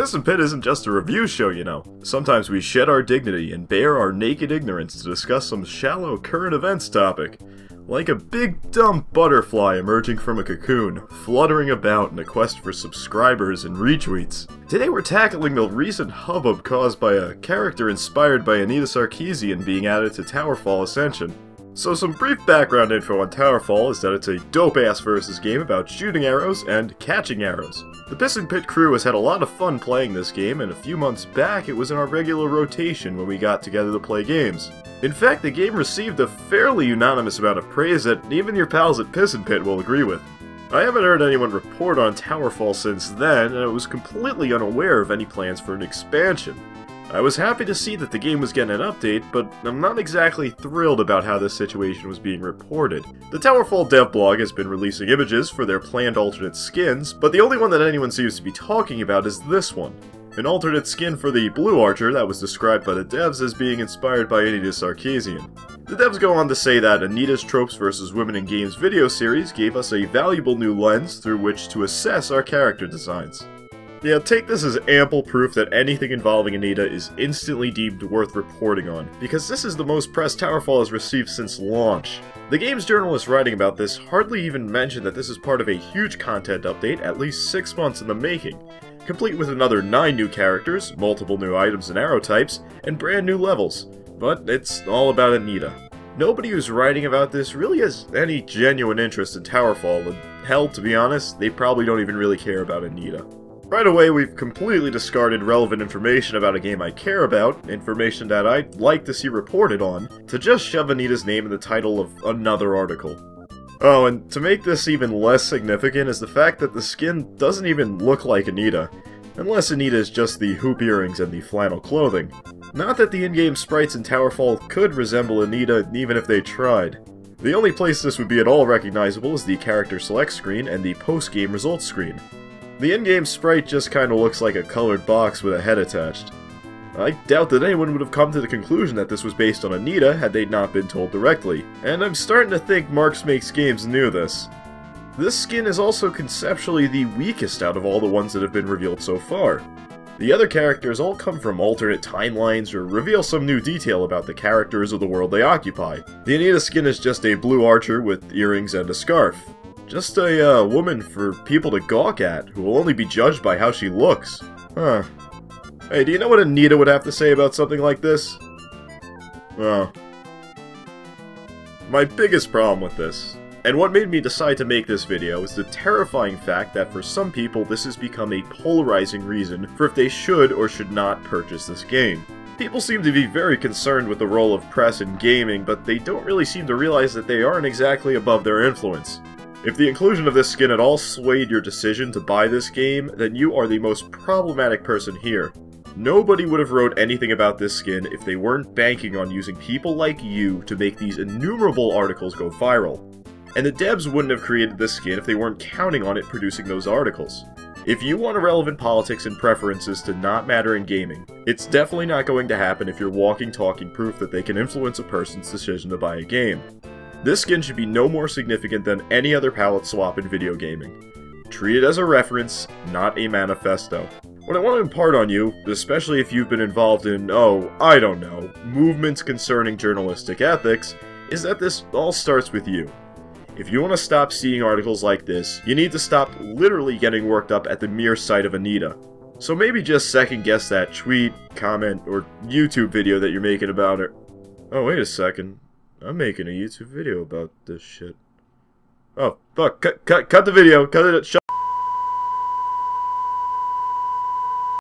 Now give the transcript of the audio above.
Pissant Pit isn't just a review show, you know. Sometimes we shed our dignity and bare our naked ignorance to discuss some shallow current events topic. Like a big dumb butterfly emerging from a cocoon, fluttering about in a quest for subscribers and retweets. Today we're tackling the recent hubbub caused by a character inspired by Anita Sarkeesian being added to TowerFall Ascension. So some brief background info on TowerFall is that it's a dope-ass versus game about shooting arrows and catching arrows. The Pissant Pit crew has had a lot of fun playing this game, and a few months back it was in our regular rotation when we got together to play games. In fact, the game received a fairly unanimous amount of praise that even your pals at Pissant Pit will agree with. I haven't heard anyone report on TowerFall since then, and I was completely unaware of any plans for an expansion. I was happy to see that the game was getting an update, but I'm not exactly thrilled about how this situation was being reported. The TowerFall dev blog has been releasing images for their planned alternate skins, but the only one that anyone seems to be talking about is this one. An alternate skin for the Blue Archer that was described by the devs as being inspired by Anita Sarkeesian. The devs go on to say that Anita's Tropes vs. Women in Games video series gave us a valuable new lens through which to assess our character designs. Yeah, take this as ample proof that anything involving Anita is instantly deemed worth reporting on, because this is the most press TowerFall has received since launch. The game's journalists writing about this hardly even mentioned that this is part of a huge content update at least 6 months in the making, complete with another 9 new characters, multiple new items and arrow types, and brand new levels. But it's all about Anita. Nobody who's writing about this really has any genuine interest in TowerFall, and hell, to be honest, they probably don't even really care about Anita. Right away, we've completely discarded relevant information about a game I care about, information that I'd like to see reported on, to just shove Anita's name in the title of another article. Oh, and to make this even less significant is the fact that the skin doesn't even look like Anita, unless Anita is just the hoop earrings and the flannel clothing. Not that the in-game sprites in TowerFall could resemble Anita even if they tried. The only place this would be at all recognizable is the character select screen and the post-game results screen. The in-game sprite just kinda looks like a colored box with a head attached. I doubt that anyone would have come to the conclusion that this was based on Anita had they not been told directly, and I'm starting to think Marks Makes Games knew this. This skin is also conceptually the weakest out of all the ones that have been revealed so far. The other characters all come from alternate timelines or reveal some new detail about the characters or the world they occupy. The Anita skin is just a blue archer with earrings and a scarf. Just a woman for people to gawk at, who will only be judged by how she looks. Huh. Hey, do you know what Anita would have to say about something like this? Oh. My biggest problem with this, and what made me decide to make this video, is the terrifying fact that for some people this has become a polarizing reason for if they should or should not purchase this game. People seem to be very concerned with the role of press in gaming, but they don't really seem to realize that they aren't exactly above their influence. If the inclusion of this skin at all swayed your decision to buy this game, then you are the most problematic person here. Nobody would have wrote anything about this skin if they weren't banking on using people like you to make these innumerable articles go viral. And the devs wouldn't have created this skin if they weren't counting on it producing those articles. If you want irrelevant politics and preferences to not matter in gaming, it's definitely not going to happen if you're walking talking proof that they can influence a person's decision to buy a game. This skin should be no more significant than any other palette swap in video gaming. Treat it as a reference, not a manifesto. What I want to impart on you, especially if you've been involved in, I don't know, movements concerning journalistic ethics, is that this all starts with you. If you want to stop seeing articles like this, you need to stop literally getting worked up at the mere sight of Anita. So maybe just second guess that tweet, comment, or YouTube video that you're making about her. Oh, wait a second. I'm making a YouTube video about this shit. Oh, fuck, cut the video, cut it, shut